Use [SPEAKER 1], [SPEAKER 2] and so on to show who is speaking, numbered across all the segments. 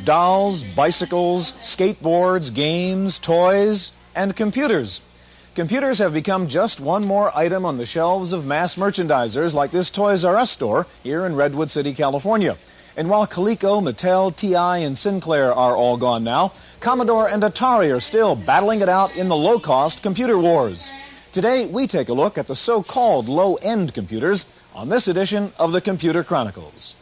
[SPEAKER 1] Dolls, bicycles, skateboards, games, toys, and computers. Computers have become just one more item on the shelves of mass merchandisers like this Toys R Us store here in Redwood City, California. And while Coleco, Mattel, TI, and Sinclair are all gone now, Commodore and Atari are still battling it out in the low-cost computer wars. Today, we take a look at the so-called low-end computers on this edition of the Computer Chronicles.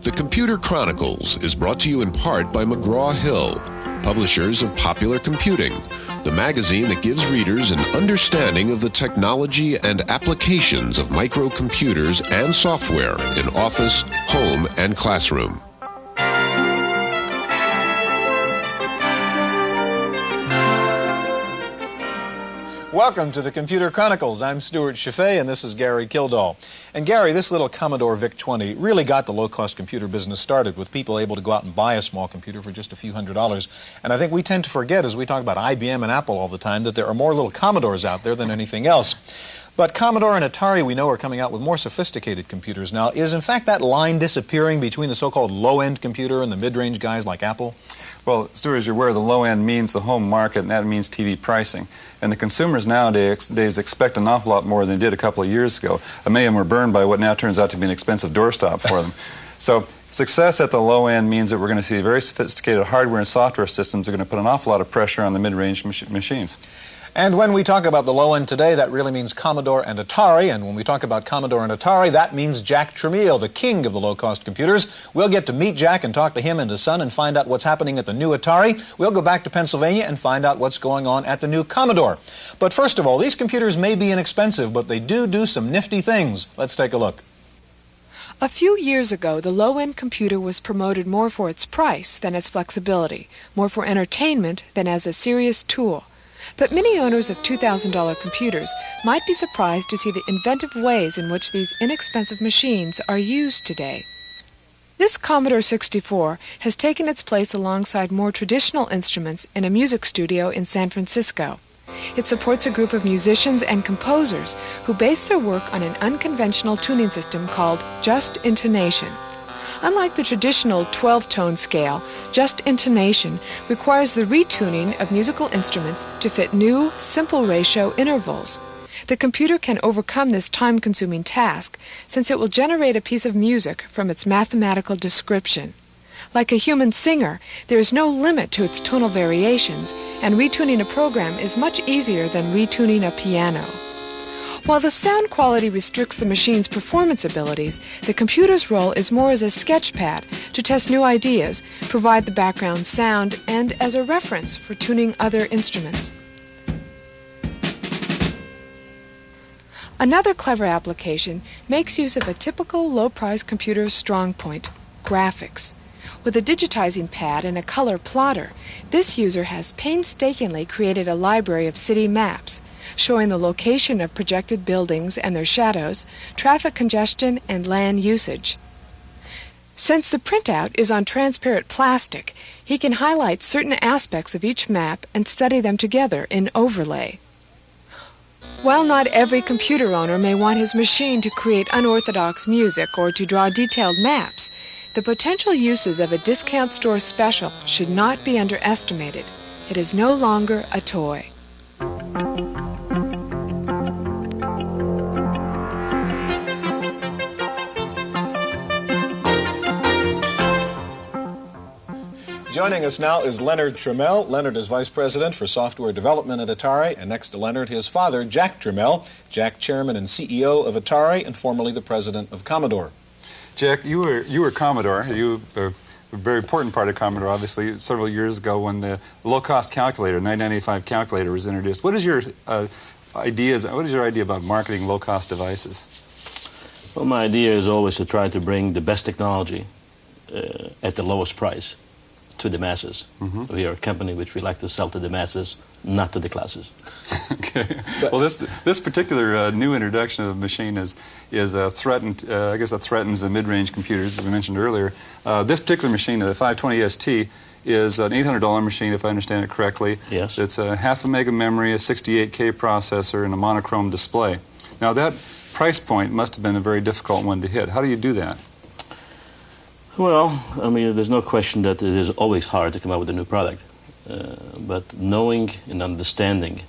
[SPEAKER 2] The Computer Chronicles is brought to you in part by McGraw-Hill, publishers of Popular Computing, the magazine that gives readers an understanding of the technology and applications of microcomputers and software in office, home, and classroom.
[SPEAKER 1] Welcome to the Computer Chronicles. I'm Stuart Chaffee, and this is Gary Kildall. And Gary, this little Commodore VIC-20 really got the low-cost computer business started with people able to go out and buy a small computer for just a few $100s. And I think we tend to forget, as we talk about IBM and Apple all the time, that there are more little Commodores out there than anything else. But Commodore and Atari, we know, are coming out with more sophisticated computers now. Is, in fact, that line disappearing between the so-called low-end computer and the mid-range guys like Apple?
[SPEAKER 3] Well, Stuart, as you're aware, the low end means the home market, and that means TV pricing. And the consumers nowadays expect an awful lot more than they did a couple of years ago. Many of them were burned by what now turns out to be an expensive doorstop for them. So success at the low end means that we're going to see very sophisticated hardware and software systems that are going to put an awful lot of pressure on the mid-range machines.
[SPEAKER 1] And when we talk about the low end today, that really means Commodore and Atari. And when we talk about Commodore and Atari, that means Jack Tramiel, the king of the low-cost computers. We'll get to meet Jack and talk to him and his son and find out what's happening at the new Atari. We'll go back to Pennsylvania and find out what's going on at the new Commodore. But first of all, these computers may be inexpensive, but they do some nifty things. Let's take a look.
[SPEAKER 4] A few years ago, the low-end computer was promoted more for its price than its flexibility, more for entertainment than as a serious tool. But many owners of $2,000 computers might be surprised to see the inventive ways in which these inexpensive machines are used today. This Commodore 64 has taken its place alongside more traditional instruments in a music studio in San Francisco. It supports a group of musicians and composers who base their work on an unconventional tuning system called just intonation. Unlike the traditional 12-tone scale, just intonation requires the retuning of musical instruments to fit new, simple ratio intervals. The computer can overcome this time-consuming task since it will generate a piece of music from its mathematical description. Like a human singer, there is no limit to its tonal variations, and retuning a program is much easier than retuning a piano. While the sound quality restricts the machine's performance abilities, the computer's role is more as a sketchpad to test new ideas, provide the background sound, and as a reference for tuning other instruments. Another clever application makes use of a typical low-price computer's strong point, graphics. With a digitizing pad and a color plotter, this user has painstakingly created a library of city maps, showing the location of projected buildings and their shadows, traffic congestion, and land usage. Since the printout is on transparent plastic, he can highlight certain aspects of each map and study them together in overlay. While not every computer owner may want his machine to create unorthodox music or to draw detailed maps, the potential uses of a discount store special should not be underestimated. It is no longer a toy.
[SPEAKER 1] Joining us now is Leonard Tramiel. Leonard is Vice President for Software Development at Atari, and next to Leonard, his father, Jack Tramiel. Jack, Chairman and CEO of Atari, and formerly the President of Commodore.
[SPEAKER 3] Jack, you were Commodore. You were a very important part of Commodore, obviously, several years ago when the low-cost calculator, 9985 calculator, was introduced. What is your idea about marketing low-cost devices?
[SPEAKER 5] Well, my idea is always to try to bring the best technology at the lowest price to the masses. We are a company which we like to sell to the masses, not to the classes.
[SPEAKER 3] Okay. Well, this particular new introduction of the machine is threatened. I guess it threatens the mid-range computers, as we mentioned earlier. This particular machine, the 520 ST, is an $800 machine, if I understand it correctly.
[SPEAKER 5] Yes.
[SPEAKER 3] It's a half a mega memory, a 68K processor, and a monochrome display. Now, that price point must have been a very difficult one to hit. How do you do that?
[SPEAKER 5] Well, I mean, there's no question that it is always hard to come out with a new product. But knowing and understanding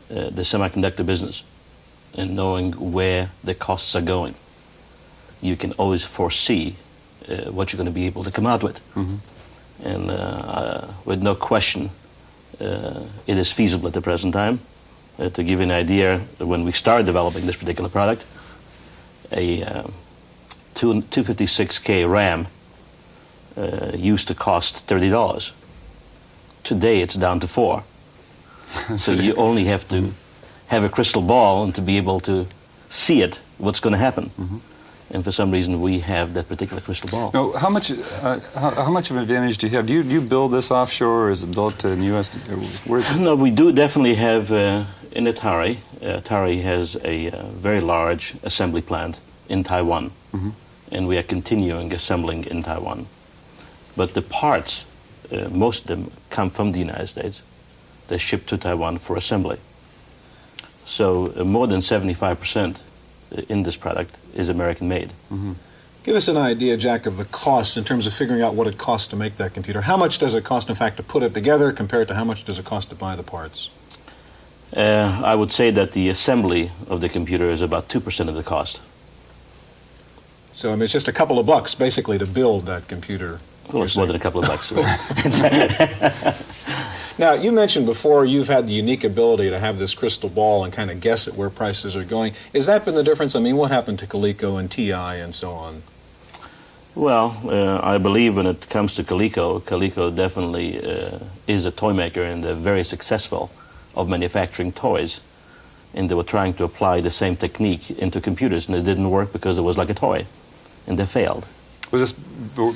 [SPEAKER 5] the semiconductor business and knowing where the costs are going, you can always foresee what you're going to be able to come out with. And with no question, it is feasible at the present time. To give you an idea, when we started developing this particular product, a 256K RAM used to cost $30. Today it's down to $4. So you only have to have a crystal ball and to be able to see it, what's going to happen. And for some reason we have that particular crystal ball.
[SPEAKER 3] Now, how much of an advantage do you have? Do you build this offshore, or is it built in the U.S.? Where is it?
[SPEAKER 5] No, we do definitely have in Atari. Atari has a very large assembly plant in Taiwan, and we are continuing assembling in Taiwan. But the parts, most of them come from the United States. They're shipped to Taiwan for assembly. So more than 75% in this product is American-made.
[SPEAKER 1] Give us an idea, Jack, of the cost in terms of figuring out what it costs to make that computer. How much does it cost, in fact, to put it together compared to how much does it cost to buy the parts?
[SPEAKER 5] I would say that the assembly of the computer is about 2% of the cost.
[SPEAKER 1] So, I mean, it's just a couple of bucks, basically, to build that computer.
[SPEAKER 5] Well, it's more than a couple of bucks.
[SPEAKER 1] Now, you mentioned before you've had the unique ability to have this crystal ball and kind of guess at where prices are going. Has that been the difference? I mean, what happened to Coleco and TI and so on?
[SPEAKER 5] Well, I believe when it comes to Coleco, Coleco definitely is a toy maker, and they're very successful of manufacturing toys. And they were trying to apply the same technique into computers, and it didn't work because it was like a toy, and they failed.
[SPEAKER 3] Was this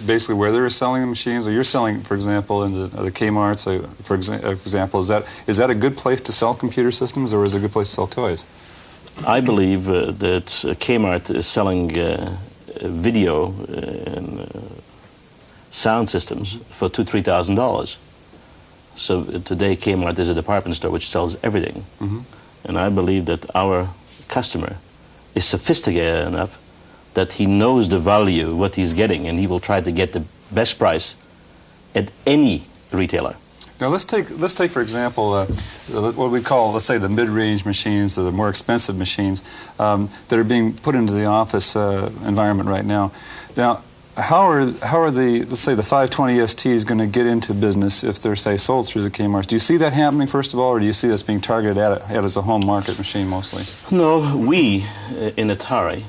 [SPEAKER 3] basically where they were selling the machines, or you're selling, for example, in the Kmart's? For example, is that a good place to sell computer systems, or is it a good place to sell toys?
[SPEAKER 5] I believe that Kmart is selling video and sound systems for $2,000 to $3,000. So today Kmart is a department store which sells everything, and I believe that our customer is sophisticated enough that he knows the value, what he's getting, and he will try to get the best price at any retailer.
[SPEAKER 3] Now let's take for example what we call, let's say, the mid-range machines, or the more expensive machines that are being put into the office environment right now. Now, how are the, let's say, the 520 STs going to get into business if they're, say, sold through the Kmart's? Do you see that happening first of all, or do you see this being targeted at as a home market machine mostly?
[SPEAKER 5] No, we in Atari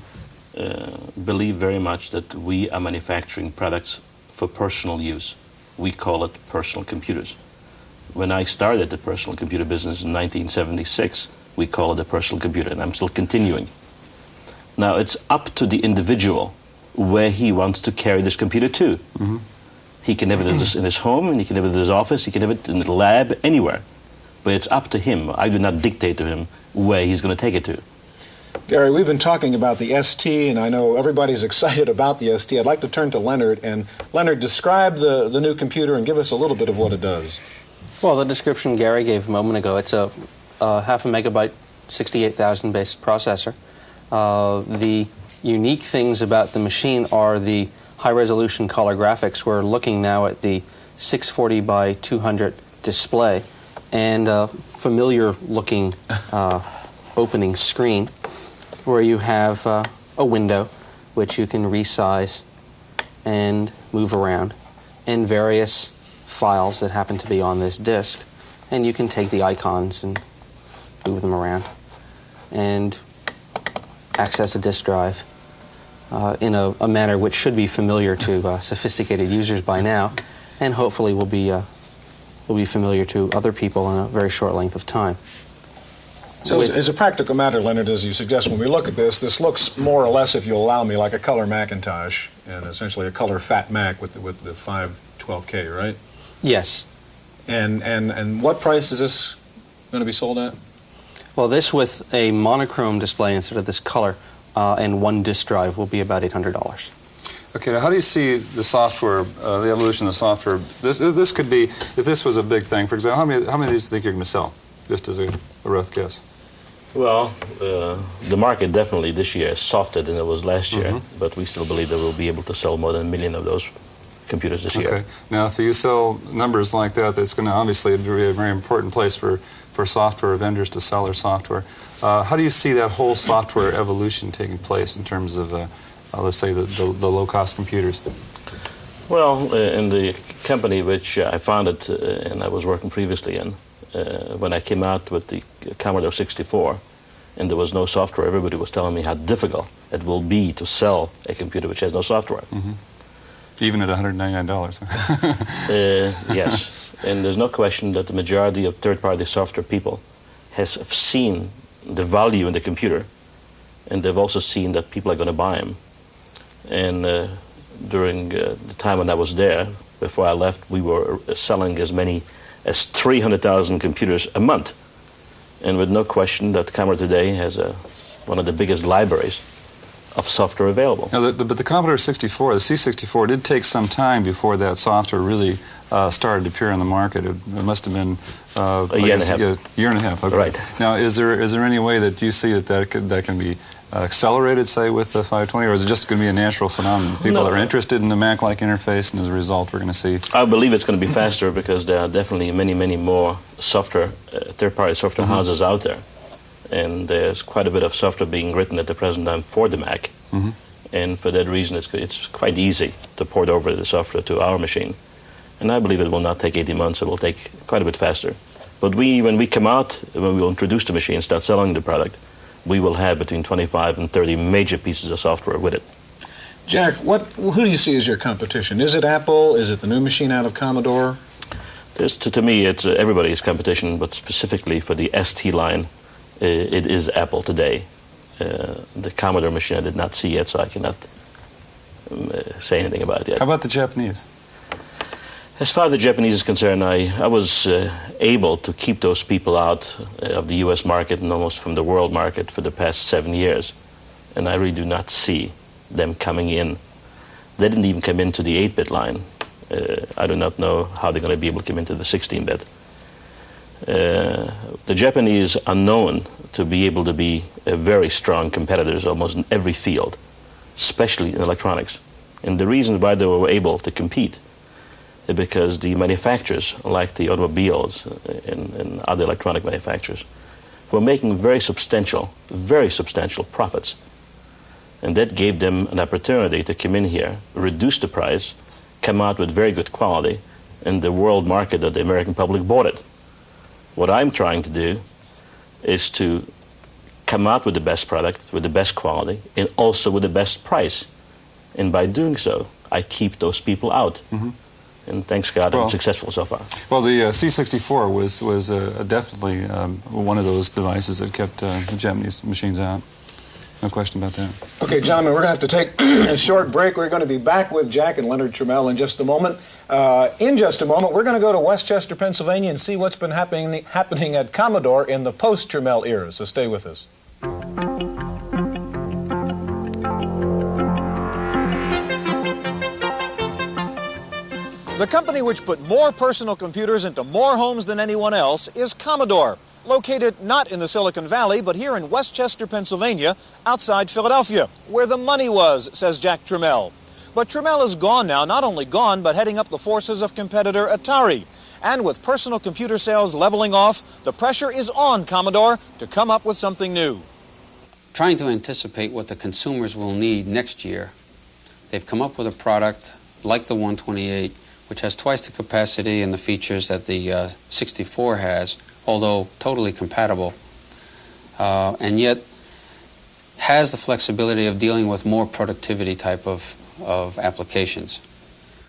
[SPEAKER 5] believe very much that we are manufacturing products for personal use. We call it personal computers. When I started the personal computer business in 1976, we call it a personal computer, and I'm still continuing. Now, it's up to the individual where he wants to carry this computer to. He can have it in his home, and he can have it in his office, he can have it in the lab, anywhere. But it's up to him. I do not dictate to him where he's going to take it to.
[SPEAKER 1] Gary, we've been talking about the ST, and I know everybody's excited about the ST. I'd like to turn to Leonard. And Leonard, describe the new computer and give us a little bit of what it does.
[SPEAKER 6] Well, the description Gary gave a moment ago, it's a half a megabyte, 68,000 base processor. The unique things about the machine are the high-resolution color graphics. We're looking now at the 640 by 200 display and a familiar-looking opening screen where you have a window which you can resize and move around, and various files that happen to be on this disk. And you can take the icons and move them around and access a disk drive in a manner which should be familiar to sophisticated users by now, and hopefully will be familiar to other people in a very short length of time.
[SPEAKER 1] So as a practical matter, Leonard, as you suggest, when we look at this looks more or less, if you'll allow me, like a color Macintosh, and essentially a color Fat Mac with the 512K, right?
[SPEAKER 6] Yes.
[SPEAKER 1] And what price is this going to be sold at?
[SPEAKER 6] Well, this with a monochrome display instead of this color and one disk drive will be about $800.
[SPEAKER 3] Okay, now how do you see the software, the evolution of the software? This could be, if this was a big thing, for example, how many of these do you think you're going to sell? Just as a rough guess.
[SPEAKER 5] Well, the market definitely this year is softer than it was last year, but we still believe that we'll be able to sell more than 1 million of those computers this year.
[SPEAKER 3] Okay. Now, if you sell numbers like that, that's going to obviously be a very important place for software vendors to sell their software. How do you see that whole software evolution taking place in terms of, let's say, the low-cost computers?
[SPEAKER 5] Well, in the company which I founded and I was working previously in, when I came out with the Commodore 64 and there was no software, everybody was telling me how difficult it will be to sell a computer which has no software.
[SPEAKER 3] Even at $199.
[SPEAKER 5] Yes, and there's no question that the majority of third-party software people have seen the value in the computer, and they've also seen that people are going to buy them. And during the time when I was there, before I left, we were selling as many as 300,000 computers a month. And with no question that Commodore today has one of the biggest libraries of software available.
[SPEAKER 3] Now, but the Commodore 64, the C64, did take some time before that software really started to appear on the market. It must have been
[SPEAKER 5] a year and a half.
[SPEAKER 3] Year and a half. Okay.
[SPEAKER 5] Right.
[SPEAKER 3] Now, is there any way that you see that can be accelerated, say, with the 520, or is it just going to be a natural phenomenon? People are interested in the Mac-like interface, and as a result, we're going to see.
[SPEAKER 5] I believe it's going to be faster because there are definitely many, many more software, third-party software houses out there. And there's quite a bit of software being written at the present time for the Mac. And for that reason, it's quite easy to port over the software to our machine. And I believe it will not take 18 months. It will take quite a bit faster. But when we come out, when we will introduce the machine, start selling the product, we will have between 25 and 30 major pieces of software with it.
[SPEAKER 1] Jack, who do you see as your competition? Is it Apple? Is it the new machine out of Commodore?
[SPEAKER 5] To me, it's everybody's competition, but specifically for the ST line, it is Apple today. The Commodore machine I did not see yet, so I cannot say anything about it yet.
[SPEAKER 3] How about the Japanese?
[SPEAKER 5] As far as the Japanese is concerned, I was able to keep those people out of the U.S. market and almost from the world market for the past 7 years. And I really do not see them coming in. They didn't even come into the 8-bit line. I do not know how they're going to be able to come into the 16-bit. The Japanese are known to be able to be very strong competitors almost in every field, especially in electronics. And the reason why they were able to compete is because the manufacturers, like the automobiles and other electronic manufacturers, were making very substantial profits. And that gave them an opportunity to come in here, reduce the price, come out with very good quality, and the world market that the American public bought it. What I'm trying to do is to come out with the best product, with the best quality, and also with the best price. And by doing so, I keep those people out. And thanks God, I'm successful so far.
[SPEAKER 3] Well, the C64 was definitely one of those devices that kept the Japanese machines out. No question about that. Okay,
[SPEAKER 1] gentlemen, we're going to have to take a short break. We're going to be back with Jack and Leonard Trammell in just a moment. In just a moment, we're going to go to Westchester, Pennsylvania, and see what's been happening at Commodore in the post-Trammell era. So stay with us. The company which put more personal computers into more homes than anyone else is Commodore, located not in the Silicon Valley, but here in Westchester, Pennsylvania, outside Philadelphia, where the money was, says Jack Trammell. But Trammell is gone now, not only gone, but heading up the forces of competitor Atari. And with personal computer sales leveling off, the pressure is on Commodore to come up with something new.
[SPEAKER 7] Trying to anticipate what the consumers will need next year, they've come up with a product like the 128, which has twice the capacity and the features that the 64 has, although totally compatible, and yet has the flexibility of dealing with more productivity type of applications.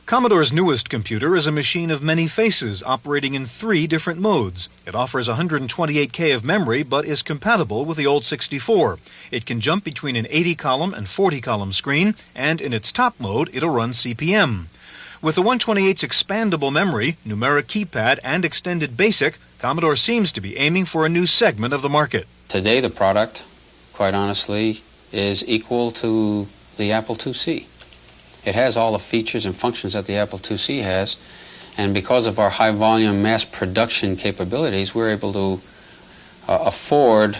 [SPEAKER 1] Commodore's newest computer is a machine of many faces, operating in 3 different modes. It offers 128K of memory, but is compatible with the old 64. It can jump between an 80-column and 40-column screen, and in its top mode, it'll run CP/M. With the 128's expandable memory, numeric keypad, and extended BASIC, Commodore seems to be aiming for a new segment of the market.
[SPEAKER 7] Today the product, quite honestly, is equal to the Apple IIc. It has all the features and functions that the Apple IIc has, and because of our high volume mass production capabilities, we're able to afford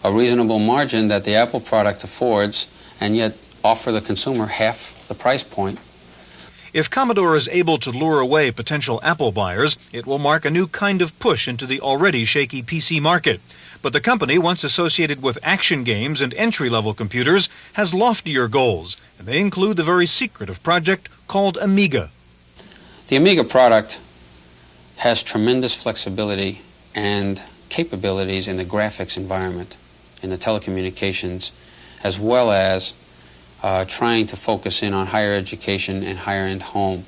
[SPEAKER 7] a reasonable margin that the Apple product affords, and yet offer the consumer half the price point.
[SPEAKER 1] If Commodore is able to lure away potential Apple buyers, it will mark a new kind of push into the already shaky PC market. But the company, once associated with action games and entry-level computers, has loftier goals, and they include the very secretive project called Amiga.
[SPEAKER 7] The Amiga product has tremendous flexibility and capabilities in the graphics environment, in the telecommunications, as well as trying to focus in on higher education and higher-end home.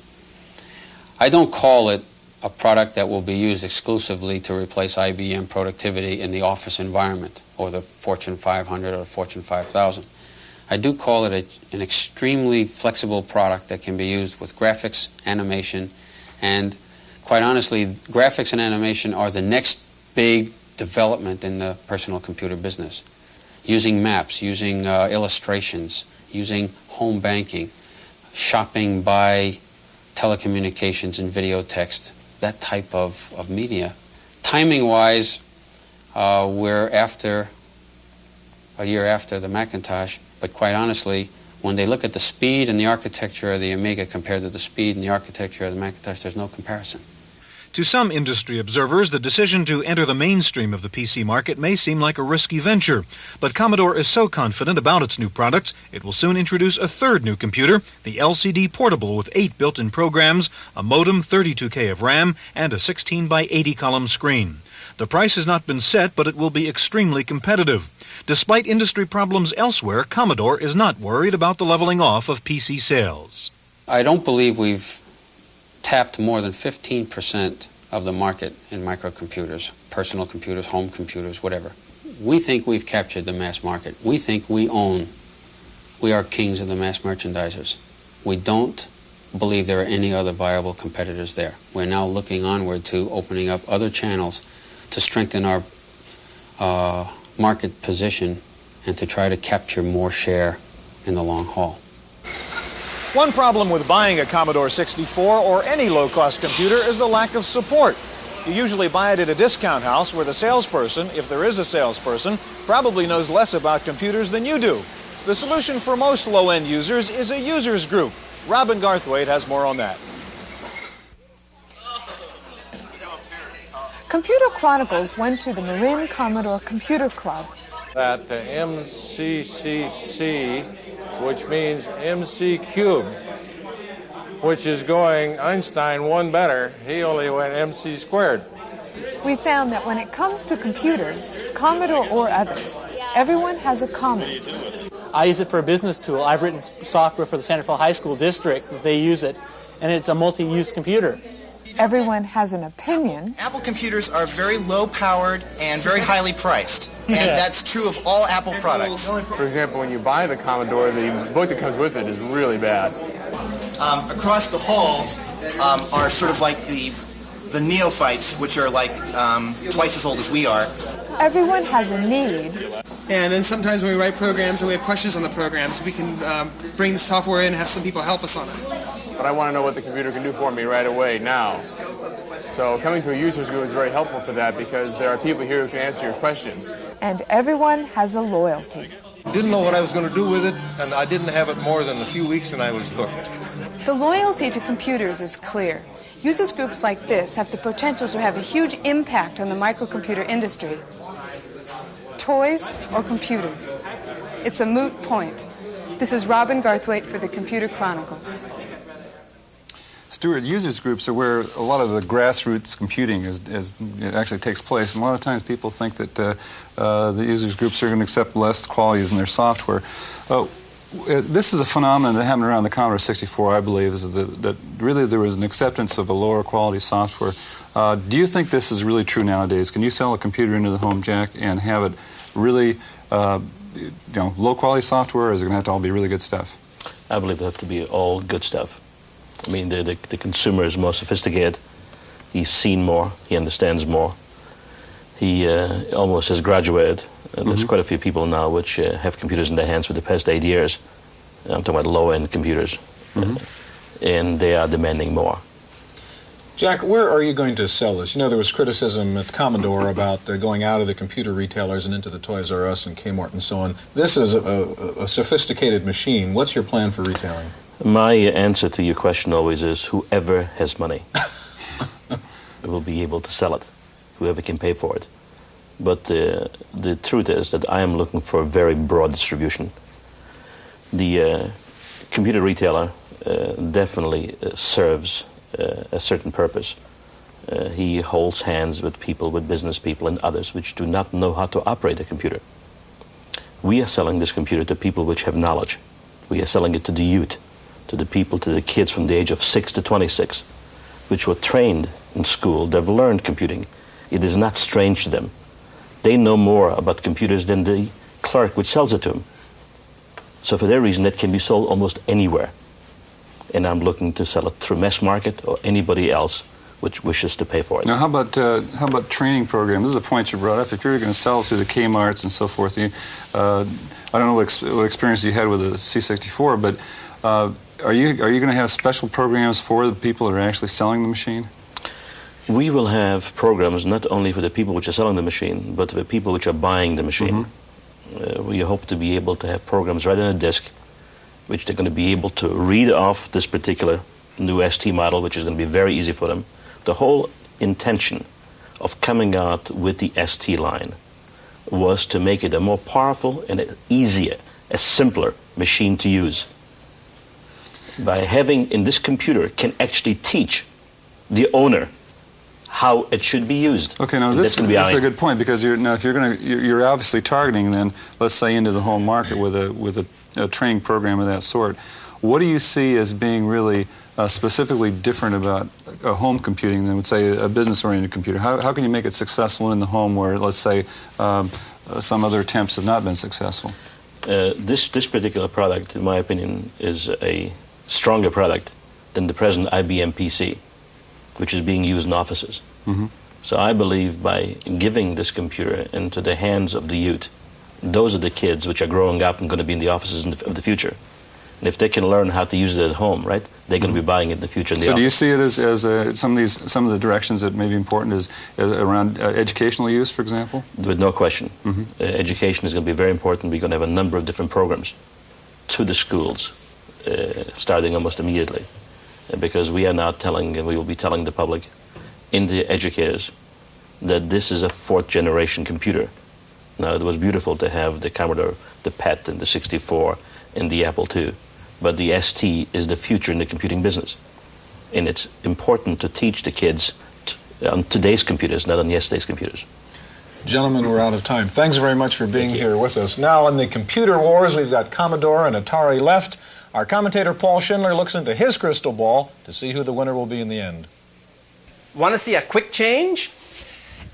[SPEAKER 7] I don't call it a product that will be used exclusively to replace IBM productivity in the office environment or the Fortune 500 or the Fortune 5000. I do call it an extremely flexible product that can be used with graphics, animation, and quite honestly, graphics and animation are the next big development in the personal computer business. Using maps, using illustrations, using home banking, shopping by telecommunications and video text, that type of media. Timing-wise, we're a year after the Macintosh, but quite honestly, when they look at the speed and the architecture of the Amiga compared to the speed and the architecture of the Macintosh, there's no comparison.
[SPEAKER 1] To some industry observers, the decision to enter the mainstream of the PC market may seem like a risky venture, but Commodore is so confident about its new products, it will soon introduce a third new computer, the LCD Portable, with 8 built-in programs, a modem, 32K of RAM, and a 16 by 80 column screen. The price has not been set, but it will be extremely competitive. Despite industry problems elsewhere, Commodore is not worried about the leveling off of PC sales.
[SPEAKER 7] I don't believe we've tapped more than 15% of the market in microcomputers, personal computers, home computers, whatever. We think we've captured the mass market. We think we are kings of the mass merchandisers. We don't believe there are any other viable competitors there. We're now looking onward to opening up other channels to strengthen our market position and to try to capture more share in the long haul.
[SPEAKER 1] One problem with buying a Commodore 64 or any low-cost computer is the lack of support. You usually buy it at a discount house where the salesperson, if there is a salesperson, probably knows less about computers than you do. The solution for most low-end users is a users group. Robin Garthwaite has more on that.
[SPEAKER 4] Computer Chronicles went to the Marin Commodore Computer Club.
[SPEAKER 8] At MCCC, which means MC cubed, which is going, Einstein won better. He only went MC squared.
[SPEAKER 4] We found that when it comes to computers, Commodore or others, everyone has a comment.
[SPEAKER 9] I use it for a business tool. I've written software for the Centerville High School district. They use it, and it's a multi-use computer.
[SPEAKER 4] Everyone has an opinion.
[SPEAKER 10] Apple computers are very low-powered and very highly priced, and that's true of all Apple products.
[SPEAKER 11] For example, when you buy the Commodore, the book that comes with it is really bad.
[SPEAKER 10] Across the hall are sort of like the neophytes, which are like twice as old as we are.
[SPEAKER 4] Everyone has a need.
[SPEAKER 12] And then sometimes when we write programs and we have questions on the programs, we can bring the software in and have some people help us on it.
[SPEAKER 11] But I want to know what the computer can do for me right away, now. So coming to a user's group is very helpful for that because there are people here who can answer your questions.
[SPEAKER 4] And everyone has a loyalty.
[SPEAKER 13] Didn't know what I was going to do with it, and I didn't have it more than a few weeks and I was hooked.
[SPEAKER 4] The loyalty to computers is clear. Users groups like this have the potential to have a huge impact on the microcomputer industry. Toys or computers? It's a moot point. This is Robin Garthwaite for the Computer Chronicles.
[SPEAKER 3] Stuart, users groups are where a lot of the grassroots computing it actually takes place. And a lot of times people think that the users groups are going to accept less qualities in their software. This is a phenomenon that happened around the Commodore 64, I believe, is that really there was an acceptance of a lower quality software. Do you think this is really true nowadays? Can you sell a computer into the home jack and have it really low quality software, or is it going to have to all be really good stuff?
[SPEAKER 5] I believe it has to be all good stuff. I mean, the consumer is more sophisticated. He's seen more. He understands more. He almost has graduated. There's quite a few people now which have computers in their hands for the past 8 years. I'm talking about low-end computers. And they are demanding more.
[SPEAKER 1] Jack, where are you going to sell this? You know, there was criticism at Commodore about going out of the computer retailers and into the Toys R Us and Kmart and so on. This is a sophisticated machine. What's your plan for retailing?
[SPEAKER 5] My answer to your question always is whoever has money will be able to sell it, whoever can pay for it. But the truth is that I am looking for a very broad distribution. The computer retailer definitely serves a certain purpose. He holds hands with people, with business people and others which do not know how to operate a computer. We are selling this computer to people which have knowledge. We are selling it to the youth, to the people, to the kids from the age of 6 to 26, which were trained in school. They've learned computing. It is not strange to them. They know more about computers than the clerk which sells it to them. So for that reason, it can be sold almost anywhere. And I'm looking to sell it through mass market or anybody else which wishes to pay for it.
[SPEAKER 3] Now, how about training programs? This is a point you brought up. If you're going to sell through the Kmarts and so forth, I don't know what experience you had with the C64, but are you going to have special programs for the people that are actually selling the machine?
[SPEAKER 5] We will have programs not only for the people which are selling the machine, but for the people which are buying the machine. We hope to be able to have programs right on a disk, which they're going to be able to read off this particular new ST model, which is going to be very easy for them. The whole intention of coming out with the ST line was to make it a more powerful and an easier, a simpler machine to use. By having in this computer can actually teach the owner how it should be used.
[SPEAKER 3] Okay, now that's a good point, because you're obviously targeting then, let's say, into the home market with a training program of that sort. What do you see as being really specifically different about home computing than, would say, a business-oriented computer? How can you make it successful in the home where, let's say, some other attempts have not been successful?
[SPEAKER 5] This particular product, in my opinion, is a stronger product than the present IBM PC, which is being used in offices. So I believe by giving this computer into the hands of the youth, those are the kids which are growing up and going to be in the offices of the future. And if they can learn how to use it at home, right, they're going to be buying it in the future in the office.
[SPEAKER 3] Do you see it as some of the directions that may be important is around educational use, for example?
[SPEAKER 5] With no question. Education is going to be very important. We're going to have a number of different programs to the schools, starting almost immediately. Because we are now telling, and we will be telling the public and the educators, that this is a fourth-generation computer. Now, it was beautiful to have the Commodore, the PET, and the 64, and the Apple II. But the ST is the future in the computing business. And it's important to teach the kids on today's computers, not on yesterday's computers.
[SPEAKER 1] Gentlemen, we're out of time. Thanks very much for being here with us. Now, in the computer wars, we've got Commodore and Atari left. Our commentator, Paul Schindler, looks into his crystal ball to see who the winner will be in the end.
[SPEAKER 14] Want to see a quick change?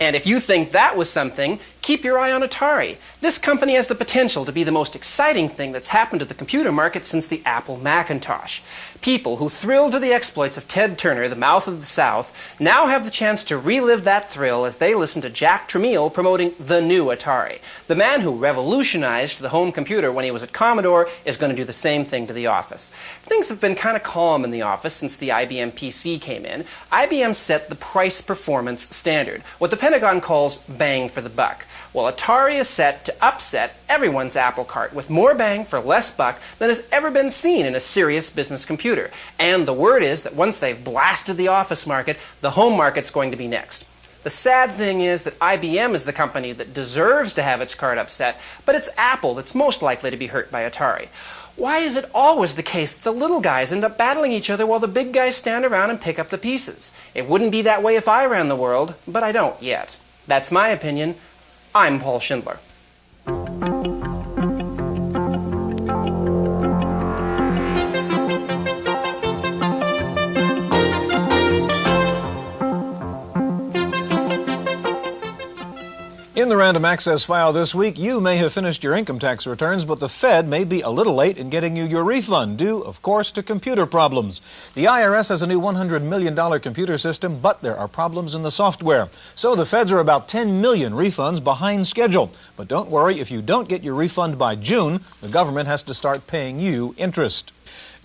[SPEAKER 14] And if you think that was something, keep your eye on Atari. This company has the potential to be the most exciting thing that's happened to the computer market since the Apple Macintosh. People who thrilled to the exploits of Ted Turner, the Mouth of the South, now have the chance to relive that thrill as they listen to Jack Tramiel promoting the new Atari. The man who revolutionized the home computer when he was at Commodore is going to do the same thing to the office. Things have been kind of calm in the office since the IBM PC came in. IBM set the price-performance standard, what the Pentagon calls bang for the buck. Well, Atari is set to upset everyone's apple cart with more bang for less buck than has ever been seen in a serious business computer. And the word is that once they've blasted the office market, the home market's going to be next. The sad thing is that IBM is the company that deserves to have its cart upset, but it's Apple that's most likely to be hurt by Atari. Why is it always the case that the little guys end up battling each other while the big guys stand around and pick up the pieces? It wouldn't be that way if I ran the world, but I don't yet. That's my opinion. I'm Paul Schindler.
[SPEAKER 1] In the the Random Access File this week, you may have finished your income tax returns, but the Fed may be a little late in getting you your refund, due, of course, to computer problems. The IRS has a new $100 million computer system, but there are problems in the software. So the Feds are about 10 million refunds behind schedule. But don't worry, if you don't get your refund by June, the government has to start paying you interest.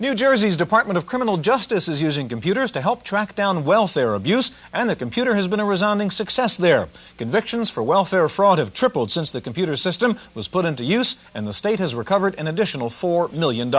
[SPEAKER 1] New Jersey's Department of Criminal Justice is using computers to help track down welfare abuse, and the computer has been a resounding success there. Convictions for welfare fraud have tripled since the computer system was put into use, and the state has recovered an additional $4 million.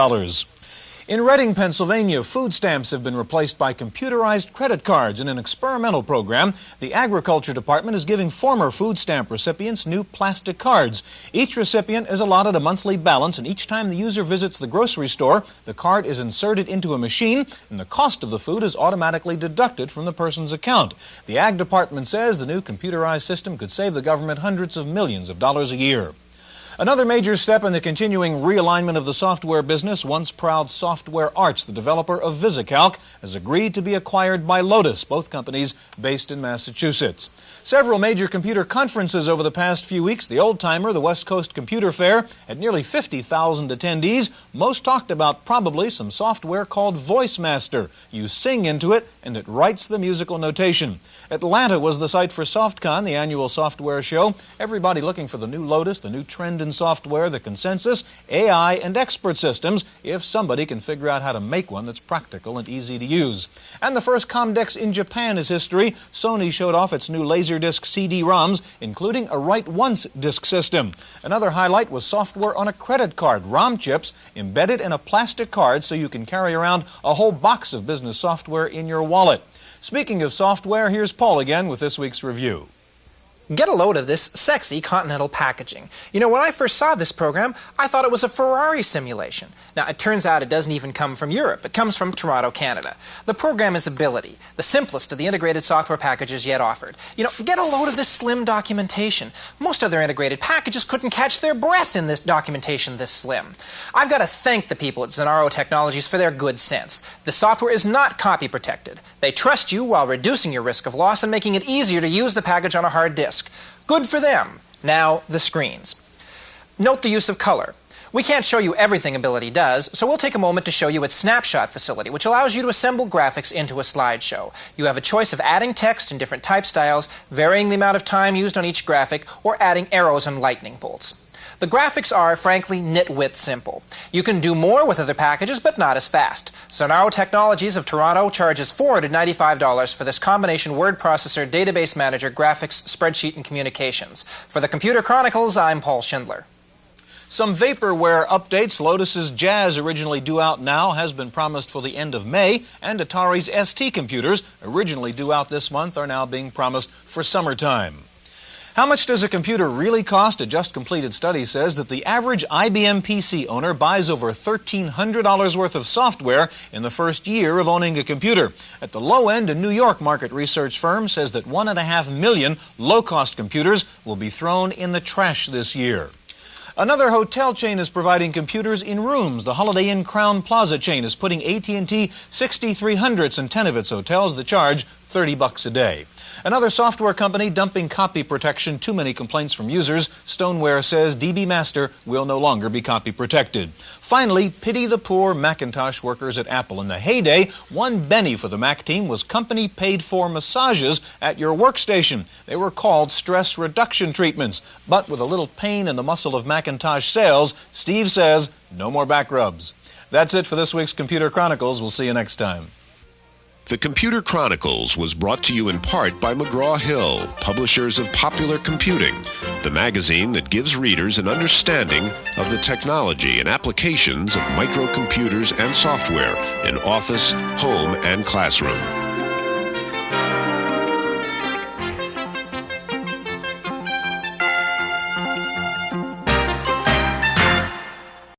[SPEAKER 1] In Reading, Pennsylvania, food stamps have been replaced by computerized credit cards in an experimental program. The Agriculture Department is giving former food stamp recipients new plastic cards. Each recipient is allotted a monthly balance, and each time the user visits the grocery store, the card is inserted into a machine, and the cost of the food is automatically deducted from the person's account. The Ag Department says the new computerized system could save the government hundreds of millions of dollars a year. Another major step in the continuing realignment of the software business, once proud Software Arts, the developer of VisiCalc, has agreed to be acquired by Lotus, both companies based in Massachusetts. Several major computer conferences over the past few weeks, the Old-Timer, the West Coast Computer Fair, had nearly 50,000 attendees. Most talked about probably some software called VoiceMaster. You sing into it, and it writes the musical notation. Atlanta was the site for SoftCon, the annual software show. Everybody looking for the new Lotus, the new trend in software, the consensus, AI, and expert systems, if somebody can figure out how to make one that's practical and easy to use. And the first Comdex in Japan is history. Sony showed off its new Laserdisc CD-ROMs, including a write-once disc system. Another highlight was software on a credit card, ROM chips, embedded in a plastic card so you can carry around a whole box of business software in your wallet. Speaking of software, here's Paul again with this week's review.
[SPEAKER 15] Get a load of this sexy Continental packaging. You know, when I first saw this program, I thought it was a Ferrari simulation. Now, it turns out it doesn't even come from Europe. It comes from Toronto, Canada. The program is Ability, the simplest of the integrated software packages yet offered. You know, get a load of this slim documentation. Most other integrated packages couldn't catch their breath in this documentation this slim. I've got to thank the people at Zonaro Technologies for their good sense. The software is not copy protected. They trust you while reducing your risk of loss and making it easier to use the package on a hard disk. Good for them. Now, the screens. Note the use of color. We can't show you everything Ability does, so we'll take a moment to show you its snapshot facility, which allows you to assemble graphics into a slideshow. You have a choice of adding text in different type styles, varying the amount of time used on each graphic, or adding arrows and lightning bolts. The graphics are, frankly, nitwit simple. You can do more with other packages, but not as fast. Zonaro Technologies of Toronto charges $495 for this combination word processor, database manager, graphics, spreadsheet, and communications. For the Computer Chronicles, I'm Paul Schindler.
[SPEAKER 1] Some vaporware updates. Lotus's Jazz, originally due out now, has been promised for the end of May, and Atari's ST computers, originally due out this month, are now being promised for summertime. How much does a computer really cost? A just completed study says that the average IBM PC owner buys over $1,300 worth of software in the first year of owning a computer. At the low end, a New York market research firm says that 1.5 million low-cost computers will be thrown in the trash this year. Another hotel chain is providing computers in rooms. The Holiday Inn Crowne Plaza chain is putting AT&T 6300s in 10 of its hotels that charge $30 a day. Another software company dumping copy protection. Too many complaints from users. Stoneware says DB Master will no longer be copy protected. Finally, pity the poor Macintosh workers at Apple. In the heyday, one penny for the Mac team was company paid for massages at your workstation. They were called stress reduction treatments. But with a little pain in the muscle of Macintosh sales, Steve says no more back rubs. That's it for this week's Computer Chronicles. We'll see you next time.
[SPEAKER 2] The Computer Chronicles was brought to you in part by McGraw-Hill, publishers of Popular Computing, the magazine that gives readers an understanding of the technology and applications of microcomputers and software in office, home, and classroom.